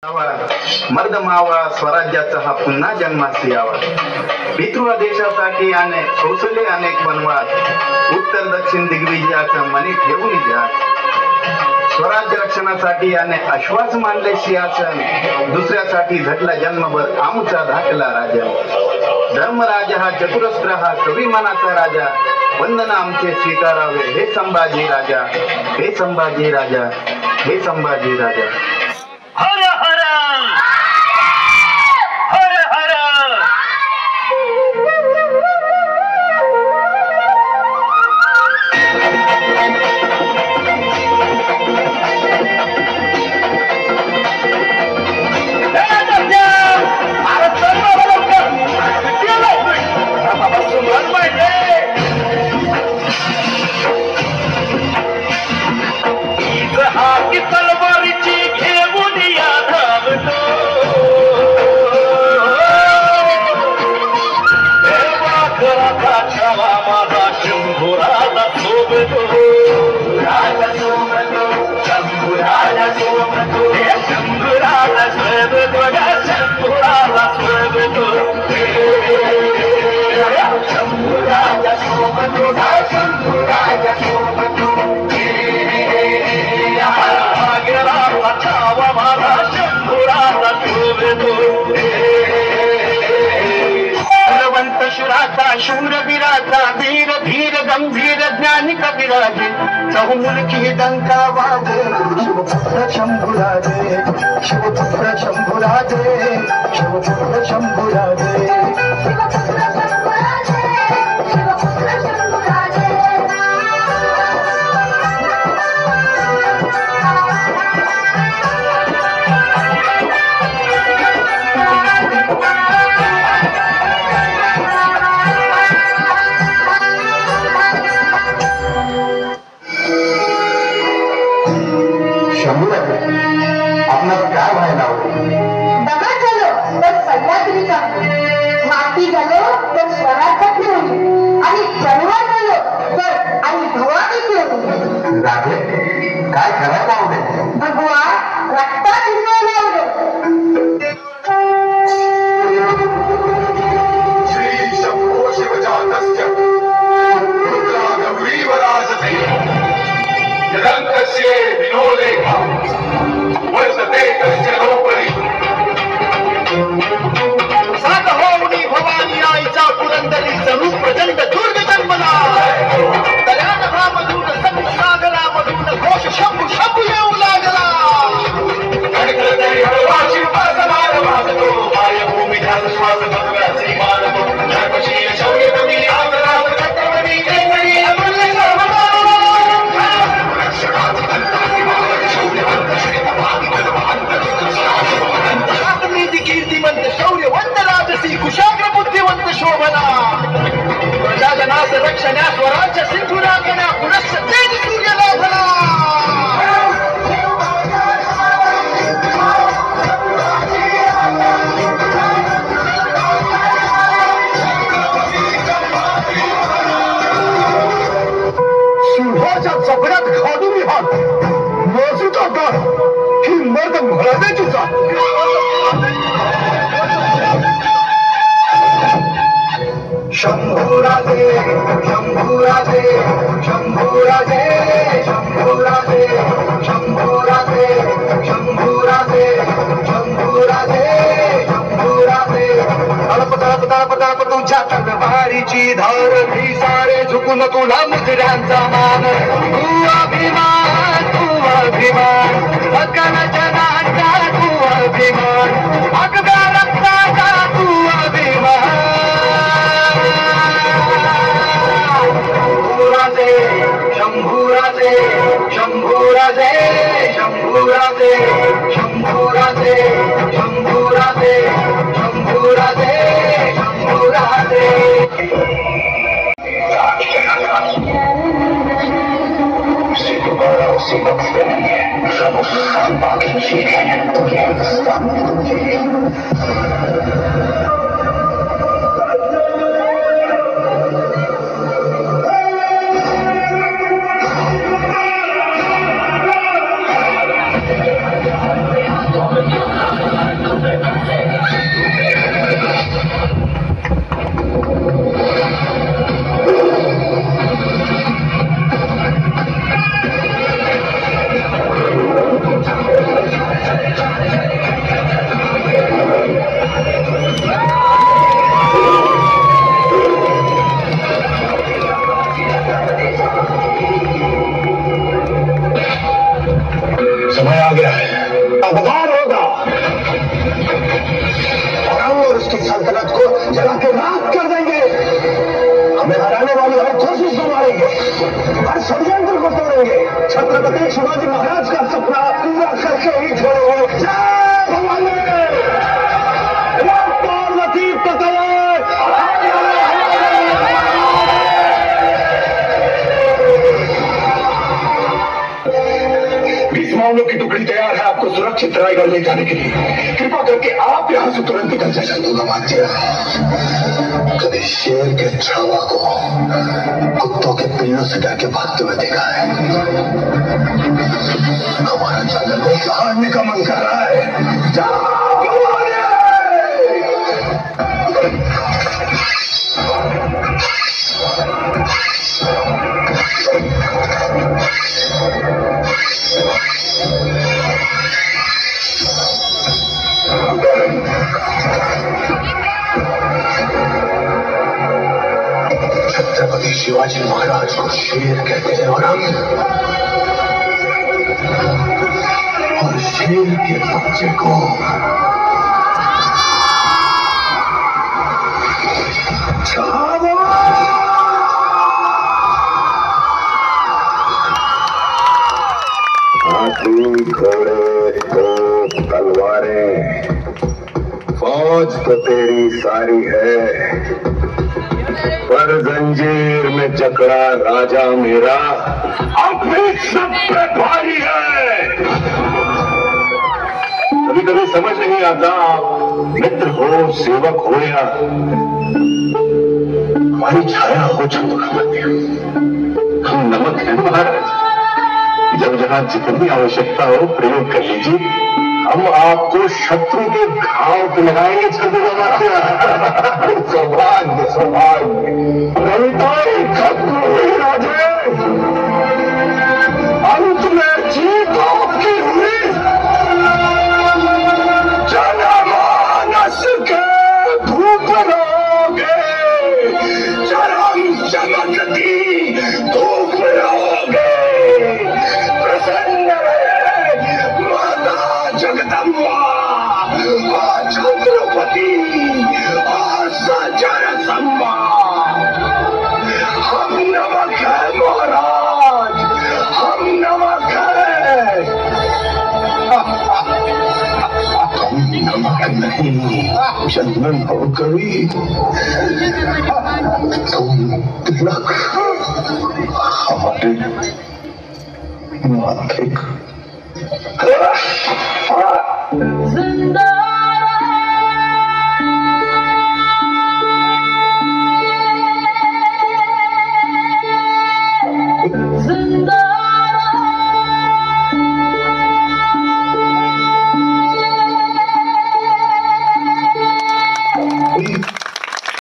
मर्द मावळा स्वराज्याचा हा पुन्हा जन्मास यावा. पितृ देशासाठी अनेक कौशल्य अनेक वनवास, उत्तर दक्षिण दिग्विजयाचा मनी ठेवून द्या. स्वराज्य रक्षणासाठी अनेक आश्वास मानले सिंहासन, दुसऱ्यासाठी झटला जन्मभर आमचा धाकला राजा. धर्मराजा हा चतुरस्त्र हा कविमानाचा राजा, वंदना आमचे स्वीकारावे हे संभाजी राजा, हे संभाजी राजा, हे संभाजी राजा. हर हर हर हर. तलवारीची घेऊन या धावतो, देवाघराचा छावा माझा शंभुराला सोबतो. राजा सोबतो, शंभुराला सोबतो, शंभुराला सोबतो, शंभुराला सोबतो, शंभुराजा सोबतो, शंभुराजा सोबतो. बलवंत शुराचा शूरवीराचा वीर धीर गंभीर ज्ञानी कविराजे, चहुमुलकी डंका वाजे. शिवपुत्र शंभुराजे, शिवपुत्र शंभुराजे, शिवपुत्र शंभुराजे. आपणास काय व्हायला दगा झालो तर सह्याद्रीचा, माती झालो तर स्वराज्यात ठेवली, आणि तलवार झालो तर आणि भवानी ठेवली. राधे काय करायला आवडेल? भगवा रक्तात हिरवायला आवडेल. श्री शंभो शिवजातस्य रुद्रागवीवराजते यदंतस्य विनोलेखा वर्तते तस्य लोपरी. सात होऊनी भवानी आईचा पुरंदरीचा रूप प्रचंड दुर्ग जन्मला. दयान भामधून संत सागरामधून घोष शंभू शंभू येऊ लागला. गणकरतरी हळवाची उपासमार वाजतो, मायभूमी ध्यान श्वास भगव्याचे मानतो. धर्मशील शौर्य कवी आदरावर छत्रपती केसरी अमूल्य सर्वदा. रक्षणाची दंताची महाराज शौर्यवंत श्वेतवादी बलवंत नीती कीर्तिवंत शौर्यवंत राजसी कुशाग्र बुद्धिवंत शोभना. प्रजाजनास रक्षण्या स्वराज्य सिंधू राखण्या पुनश्च तेज सूर्य लाभला. सिंहाच्या चपड्यात घालून हात मोजूचा दर ही मर्द म्हणायची जात. शंभूराजे शंभूराजे शंभूराजे शंभूराजे शंभूराजे शंभूराजे शंभूराजे शंभूराजे. तळप तळप तळप तळप तुझ्या तलवारीची धार, ही सारे झुकून तुला मुजऱ्यांचा मान. तू अभिमान, तू अभिमान, सकल जनाचा तू अभिमान, अगदा रक्ताचा तू अभिमान. शंभूराजे शंभूराजे शंभूराजे शंभूराजे शंभूराजे शंभूराजे शंभूराजे. समय आ गया है, अवतार होगा और हम और उसकी सल्तनत को जला के राख कर देंगे। हमें हराने वाली हर कोशिश को मारेंगे, हर षड्यंत्र को तोड़ेंगे। छत्रपति शिवाजी महाराज का सपना पूरा करके ही छोड़ेंगे। जय भवानी, पार्वती पतये। मामलों की टुकड़ी तैयार है आपको सुरक्षित रायगढ़ ले जाने के लिए। कृपा करके आप यहाँ से तुरंत निकल जाए। कभी शेर के छावा को कुत्तों के पिल्लों से डर के भागते हुए देखा है। हमारा जंगल को सहारने का मन कर रहा है। छत्रपति शिवाजी महाराज को शेर कहते हैं और शेर के बच्चे को हाथी, घोड़े, तोप, तलवारें, फौज तो तेरी सारी है, पर जंजीर में जकड़ा राजा मेरा अब भी सब पे भारी है। कभी कभी समझ नहीं आता मित्र हो, सेवक हो या हमारी छाया हो चंद्रमा। हम नमक हैं महाराज, जब जहां जितनी आवश्यकता हो प्रयोग कर लीजिए। हम आपको शत्रु के घाव पे लगाएंगे। चंद्रमा सौभाग्य सौभाग्य रविताई खत्म हुई राजे, अंत में जीत आपकी हुई। जनमानस के धूप रहोगे, चरम चमकती धूप रहोगे। प्रसन्न माता जगदम्बा, छत्रपति सजर संबा। हम नमक है महाराज, हम नमक है। तुम नमक नहीं चंदन हो कवि, तुम तिलक हमारे माथे। जिंदा